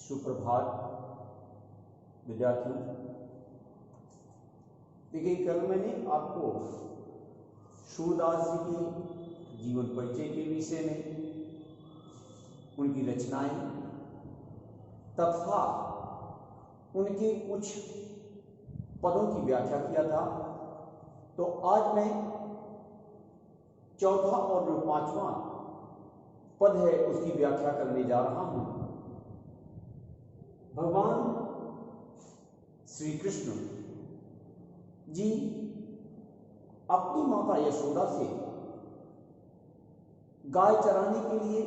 सुप्रभात विद्यार्थियों। देखिए, कल मैंने आपको सूरदास जी के जीवन परिचय के विषय में उनकी रचनाएं तथा उनके कुछ पदों की व्याख्या किया था। तो आज मैं चौथा और जो पांचवा पद है उसकी व्याख्या करने जा रहा हूं। भगवान श्री कृष्ण जी अपनी माता यशोदा से गाय चराने के लिए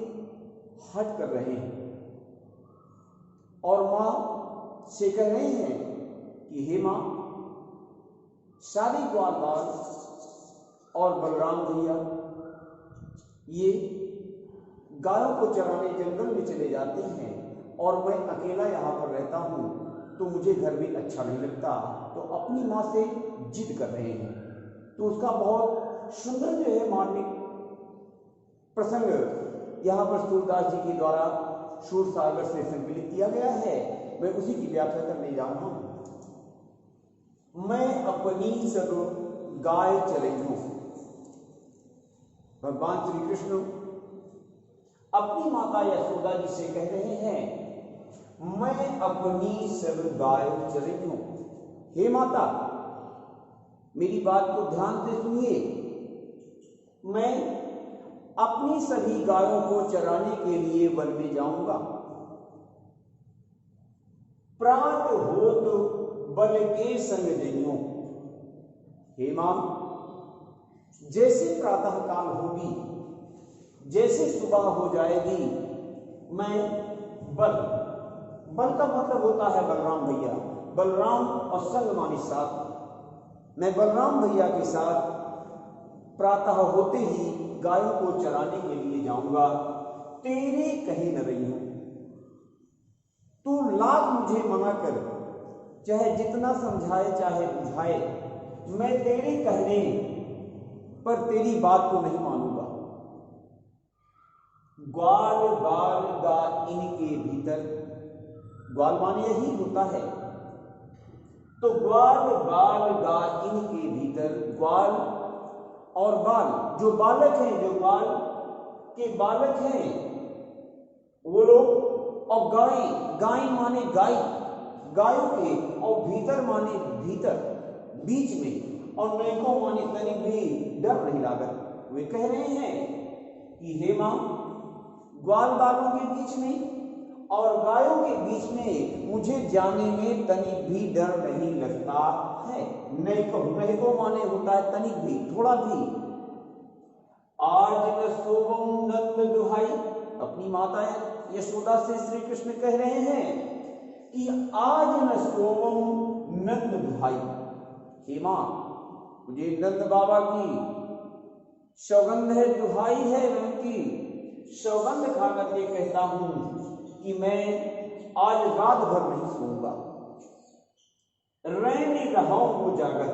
हट कर रहे हैं और मां से कह रहे हैं कि हे मां, सारे ग्वालवाल और बलराम भैया ये गायों को चराने जंगल में चले जाते हैं और मैं अकेला यहाँ पर रहता हूँ, तो मुझे घर भी अच्छा नहीं लगता। तो अपनी माँ से जिद कर रहे हैं। तो उसका बहुत सुंदर जो है मार्मिक प्रसंग यहाँ पर सूरदास जी के द्वारा सूर सागर से संकलित किया गया है। मैं उसी की व्याख्या करने जा रहा हूँ। मैं अपनी सब गाय चरेंगू। भगवान श्री कृष्ण अपनी माता यशोदा जी से कह रहे हैं, मैं अपनी सब गाय चरेंगू। हे माता, मेरी बात को ध्यान से सुनिए। मैं अपनी सभी गायों को चराने के लिए वन में जाऊंगा। प्रात होत बल के संग जइयो। हे मां, जैसे प्रातः काल होगी, जैसे सुबह हो जाएगी, मैं बल का मतलब होता है बलराम भैया, बलराम और संग माने साथ। मैं बलराम भैया के साथ प्रातः होते ही गायों को चराने के लिए जाऊंगा। तेरे कहीं न रही हूं। तू लाख मुझे मना कर, चाहे जितना समझाए चाहे बुझाए, मैं तेरे कहने पर तेरी बात को नहीं मानूंगा। ग्वाल बाल गा इनके भीतर, ग्वाल माने यही होता है। तो ग्वाल बाल गा इनके भीतर, ग्वाल और बाल जो बालक हैं, जो बाल के बालक हैं वो लोग, और गाय, गाय माने गाय, गायों के, और भीतर माने भीतर, बीच में, और नैको माने तनिक भी डर नहीं लागत। वे कह रहे हैं कि हे मां, ग्वाल बालों के बीच में और गायों के बीच में मुझे जाने में तनिक भी डर नहीं लगता है। नैको माने होता है तनिक भी, थोड़ा भी। आज न सोवम नंद दुहाई। अपनी माता यशोदा से श्री कृष्ण कह रहे हैं कि आज न सोवम नंद दुहाई। हे मां, मुझे नंद बाबा की सौगंध है, दुहाई है, मैं उनकी सौगंध खा करके कहता हूं कि मैं आज रात भर नहीं सोऊंगा। रैन रहूं जागत,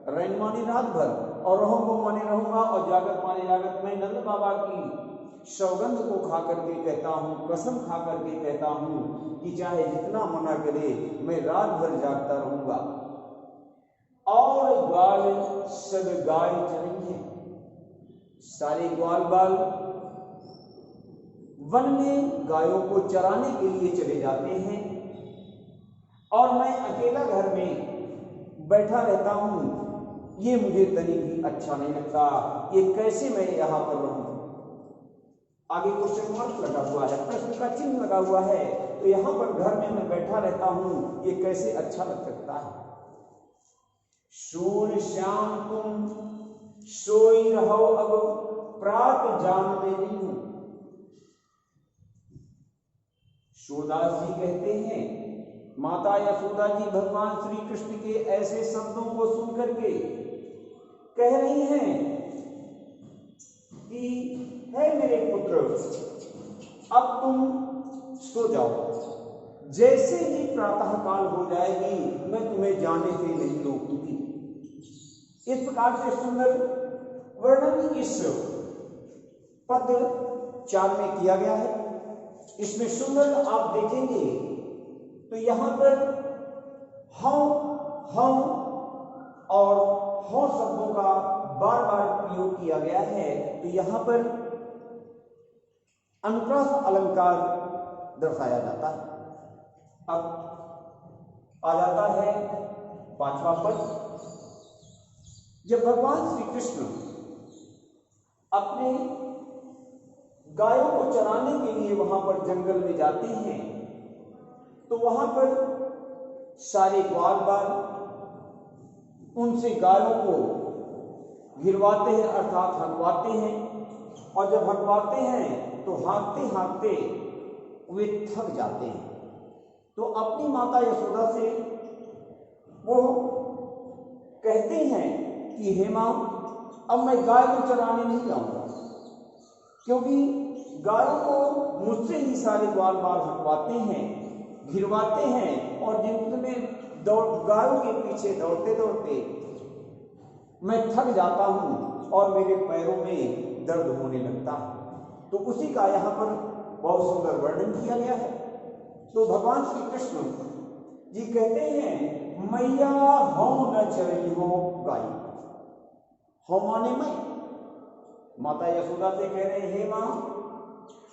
रैन माने रात भर, और रहूं माने रहूंगा, और जागत माने जागत। मैं नंद बाबा की सौगंध को खा करके कहता हूं, कसम खा करके कहता हूं कि चाहे जितना मना करे, मैं रात भर जागता रहूंगा। और ग्वाल सब गाय चरेंगे। सारे ग्वाल बाल वन में गायों को चराने के लिए चले जाते हैं और मैं अकेला घर में बैठा रहता हूं। ये मुझे तनिक भी अच्छा नहीं लगता। ये कैसे मैं यहां पर रहूं? आगे क्वेश्चन मार्क लगा हुआ है, प्रश्न का चिन्ह लगा हुआ है। तो यहां पर घर में मैं बैठा रहता हूं, ये कैसे अच्छा लग सकता है? सूर्य श्याम तुम सोई रहो, अब प्रात जान दे हूं। सूरदास जी कहते हैं, माता यशोदा जी भगवान श्री कृष्ण के ऐसे शब्दों को सुनकर के कह रही हैं कि हे मेरे पुत्र, अब तुम सो जाओ। जैसे ही प्रातः काल हो जाएगी, मैं तुम्हें जाने से नहीं रोकूंगी। इस प्रकार से सुंदर वर्णन इस पद 4 में किया गया है। इसमें सुंदर आप देखेंगे तो यहां पर हौ हौ और हौ शब्दों का बार बार प्रयोग किया गया है। तो यहां पर अनुप्रास अलंकार दर्शाया जाता है। अब आ जाता है 5वां पद। जब भगवान श्री कृष्ण अपने गायों को चराने के लिए वहां पर जंगल में जाते हैं तो वहां पर सारे ग्वाल बाल उनसे गायों को गिरवाते हैं अर्थात हकवाते हैं, और जब हकवाते हैं तो हाँकते हाँकते वे थक जाते हैं। तो अपनी माता यशोदा से वो कहते हैं कि हे मां, अब मैं गाय को चराने नहीं जाऊंगा, क्योंकि गायों को मुझसे ही सारे ग्वाल बाल हकवाते हैं, गिरवाते हैं, और जिनमें गायों के पीछे दौड़ते दौड़ते मैं थक जाता हूं और मेरे पैरों में दर्द होने लगता है। तो उसी का यहाँ पर बहुत सुंदर वर्णन किया गया है। तो भगवान श्री कृष्ण जी कहते हैं, मैया हौ न चरई हो गाय। हौ माने मैं, माता यशोदा से कह रहे हैं, हे मां,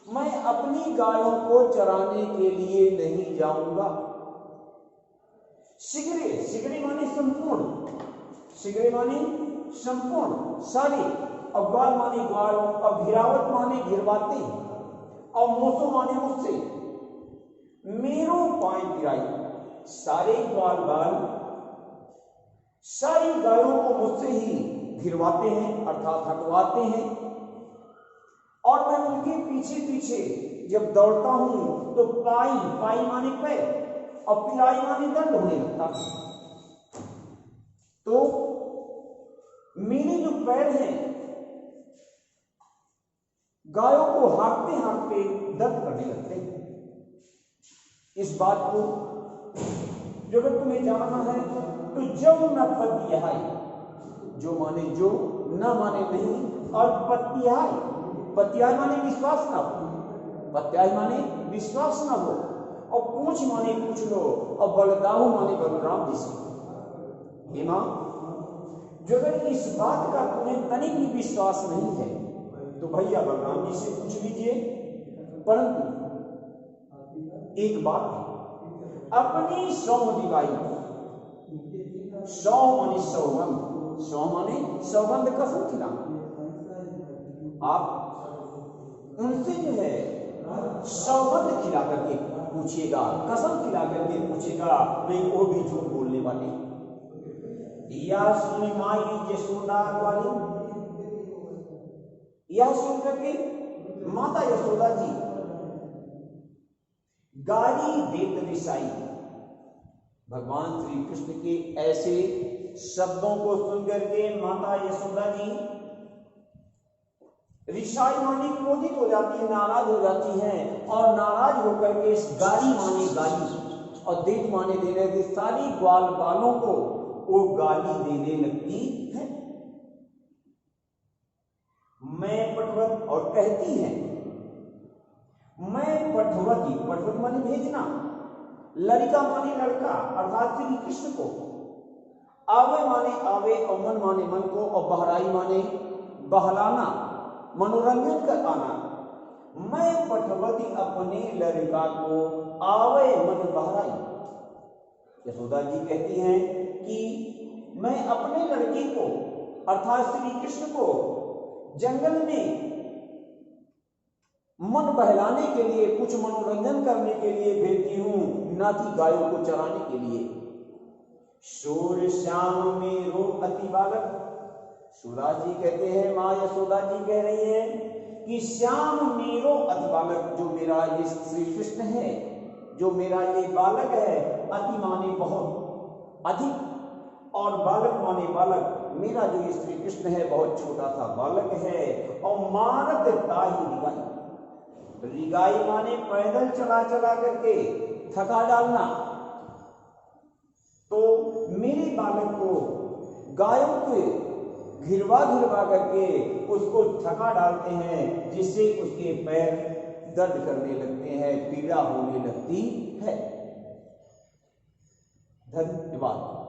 मैं अपनी गायों को चराने के लिए नहीं जाऊंगा। शीघ्र, शीघ्र माने संपूर्ण, शीघ्र माने संपूर्ण सारे, और ग्वाल माने ग्वाल, और घिरावट माने घिरवाते, और मोसो माने मुझसे, मेरो पाए गिराई। सारे ग्वाल बाल सारी गायों को मुझसे ही घिरवाते हैं अर्थात हटवाते हैं, और मैं उनके पीछे पीछे जब दौड़ता हूं तो पाई, पाई माने पैर, और पिलाई माने दंड होने लगता है। तो मेरे जो पैर हैं गायों को हाँकते हाँकते दर्द करने लगते हैं। इस बात को जो अगर तुम्हें जानना है तो जो न पत्याय, जो माने जो, न माने नहीं, और पत्याय, पत्याय माने विश्वास ना हो, पत्याय माने विश्वास ना हो, और पूछ माने पूछ लो, और बलदाऊ माने बलराम जी से। हे मां, जो अगर इस बात का तुम्हें तनिक भी विश्वास नहीं है तो भैया बलराम जी से पूछ लीजिए। परंतु एक बात है, अपनी सौ दिवाई, सौ माने सौगंध, सौ माने सौगंध कसम खिलाना, आप उनसे जो है सौगंध खिला करके पूछिएगा, कसम खिला करके पूछेगा, मैं वो भी झूठ बोलने वाली। या सुन माई यशोदा वाली, यह सुन करके माता यशोदा जी गाली देत रिसाई। भगवान श्री कृष्ण के ऐसे शब्दों को सुनकर के माता यशोदा जी रिसाई माने क्रोधित हो जाती है, नाराज हो जाती हैं, और नाराज होकर के इस गाली माने गाली, और देत माने देने के सारी ग्वाल बालों को वो गाली देने लगती है। मैं पटवत, और कहती है मैं पटवती, पटवत माने भेजना, लड़का माने लड़का अर्थात श्री कृष्ण को, आवे माने आवे, और मन माने मन को, और बहराई माने बहलाना, मनोरंजन कर आना। मैं पटवती अपने लड़का को, आवे मन बहराई। यशोदा जी कहती हैं कि मैं अपने लड़के को अर्थात श्री कृष्ण को जंगल में मन बहलाने के लिए, कुछ मनोरंजन करने के लिए भेजती हूं, ना कि गायों को चराने के लिए। शोर श्याम मेरो अति बालक, सूरज जी कहते हैं, मां यशोदा जी कह रही है कि श्याम मेरो अति बालक, जो मेरा ये श्री कृष्ण है, जो मेरा ये बालक है, अति माने बहुत अधिक, और बालक माने बालक, मेरा जो ये श्री कृष्ण है बहुत छोटा सा बालक है, और मानत ताही रिगाई, रिगाई माने पैदल चला चला करके थका डालना। तो मेरे बालक को गायों के घिरवा घिरवा करके उसको थका डालते हैं, जिससे उसके पैर दर्द करने लगते हैं, पीड़ा होने लगती है। धन्यवाद।